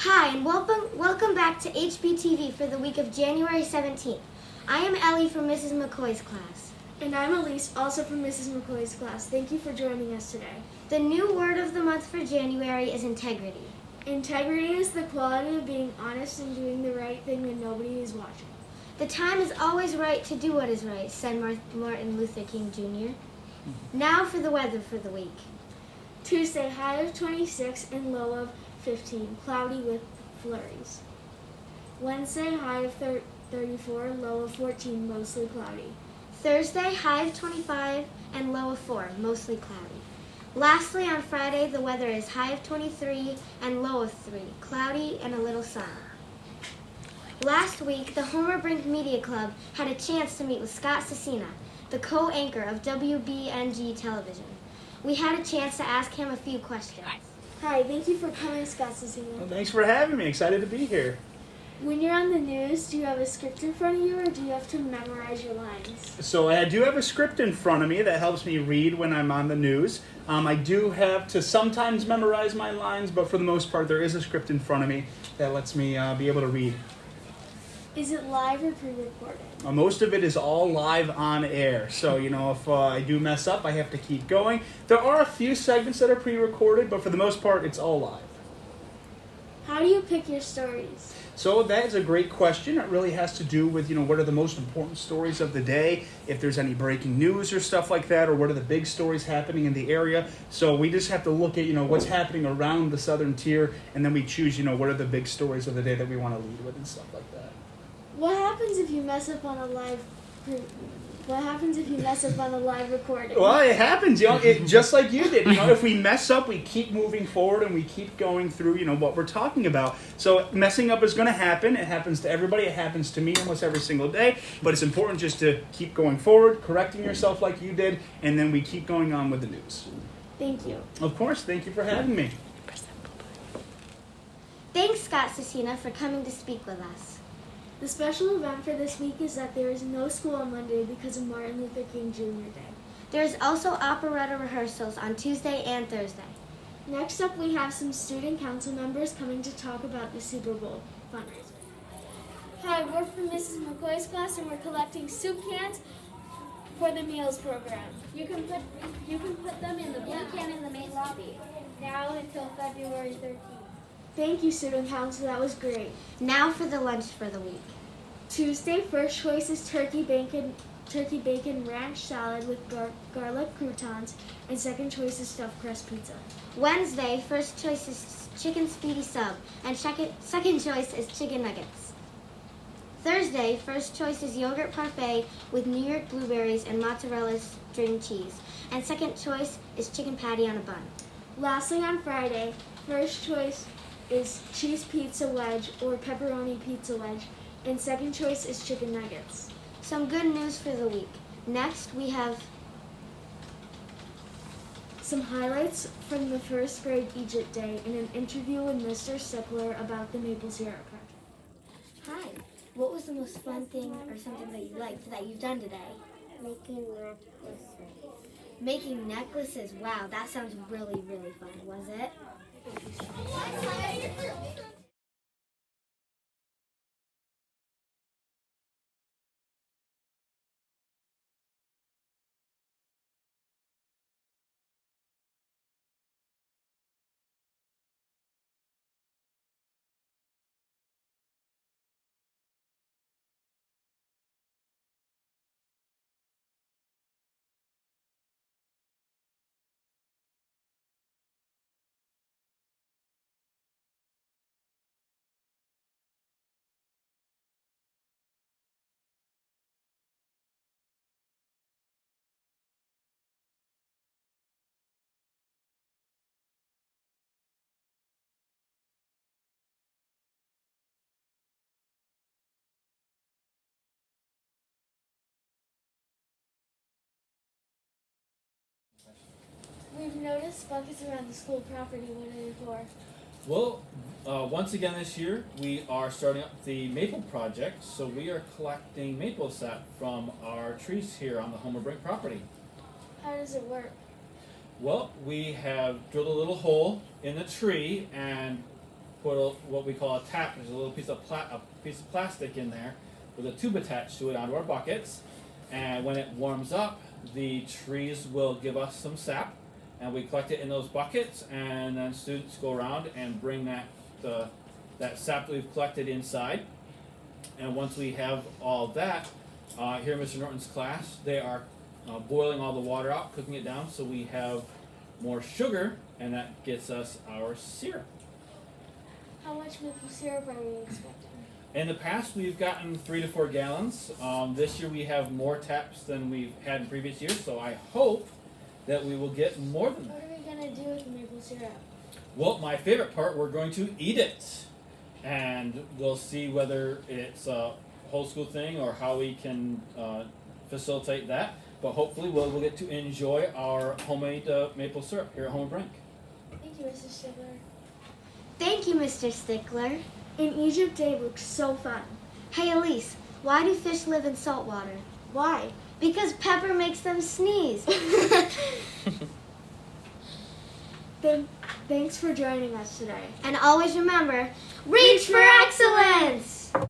Hi, and welcome back to Hbtv for the week of January 17th. I am Ellie from Mrs. McCoy's class. And I'm Elise, also from Mrs. McCoy's class. Thank you for joining us today. The new word of the month for January is integrity. Integrity is the quality of being honest and doing the right thing when nobody is watching. The time is always right to do what is right, said Martin Luther King Jr. Now for the weather for the week. Tuesday, high of 26 and low of 15, cloudy with flurries. Wednesday, high of 34, low of 14, mostly cloudy. Thursday, high of 25 and low of 4, mostly cloudy. Lastly, on Friday, the weather is high of 23 and low of 3, cloudy and a little sun. Last week, the Homer Brink Media Club had a chance to meet with Scott Cecina, the co-anchor of WBNG television. We had a chance to ask him a few questions. Hi, thank you for coming, Scott Cecina. Well, thanks for having me. Excited to be here. When you're on the news, do you have a script in front of you or do you have to memorize your lines? So I do have a script in front of me that helps me read when I'm on the news. I do have to sometimes memorize my lines, but for the most part, there is a script in front of me that lets me be able to read. Is it live or pre-recorded? Most of it is all live on air. So, if I do mess up, I have to keep going. There are a few segments that are pre-recorded, but for the most part, it's all live. How do you pick your stories? So that is a great question. It really has to do with, what are the most important stories of the day, if there's any breaking news or stuff like that, or what are the big stories happening in the area. So we just have to look at, what's happening around the southern tier, and then we choose, what are the big stories of the day that we want to lead with and stuff like that. What happens if you mess up on a live recording? Well, it happens, just like you did. If we mess up, we keep moving forward and we keep going through, what we're talking about. So messing up is going to happen. It happens to everybody. It happens to me almost every single day. But it's important just to keep going forward, correcting yourself like you did, and then we keep going on with the news. Thank you. Of course. Thank you for having me. Thanks, Scott Cecina, for coming to speak with us. The special event for this week is that there is no school on Monday because of Martin Luther King Jr. Day. There is also operetta rehearsals on Tuesday and Thursday. Next up, we have some student council members coming to talk about the Super Bowl fundraiser. Hi, we're from Mrs. McCoy's class and we're collecting soup cans for the meals program. You can put them in the blue can in the main lobby. Now until February 13th. Thank you, student council. That was great. Now for the lunch for the week. Tuesday, first choice is turkey bacon ranch salad with garlic croutons, and second choice is stuffed crust pizza. Wednesday, first choice is chicken speedy sub, and second choice is chicken nuggets. Thursday, first choice is yogurt parfait with New York blueberries and mozzarella string cheese, and second choice is chicken patty on a bun. Lastly, on Friday, first choice is cheese pizza wedge or pepperoni pizza wedge, and second choice is chicken nuggets. Some good news for the week. Next, we have some highlights from the first grade Egypt Day and an interview with Mr. Stickler about the Maple Syrup Project. Hi. What was the most fun thing or something that you liked that you've done today? Making necklaces. Making necklaces. Wow, that sounds really, really fun. Was it? We've noticed buckets around the school property. What are they for? Well, once again this year, we are starting up the maple project, so we are collecting maple sap from our trees here on the Homer Brink property. How does it work? Well, we have drilled a little hole in the tree, and put what we call a tap. There's a little piece of plastic in there with a tube attached to it onto our buckets. And when it warms up, the trees will give us some sap, and we collect it in those buckets. And then students go around and bring that sap that we've collected inside. And once we have all that, here in Mr. Norton's class, they are boiling all the water out, cooking it down, so we have more sugar, and that gets us our syrup. How much maple syrup are we expecting? In the past, we've gotten 3 to 4 gallons. This year, we have more taps than we've had in previous years, so I hope that we will get more than that. What are we going to do with the maple syrup? Well, my favorite part, we're going to eat it. And we'll see whether it's a whole school thing or how we can facilitate that. But hopefully we'll get to enjoy our homemade maple syrup here at Home Brink. Thank you, Mr. Stigler. Thank you, Mr. Stickler. In Egypt Day looks so fun. Hey, Elise, why do fish live in salt water? Why? Because pepper makes them sneeze. Thanks for joining us today. And always remember, reach for excellence!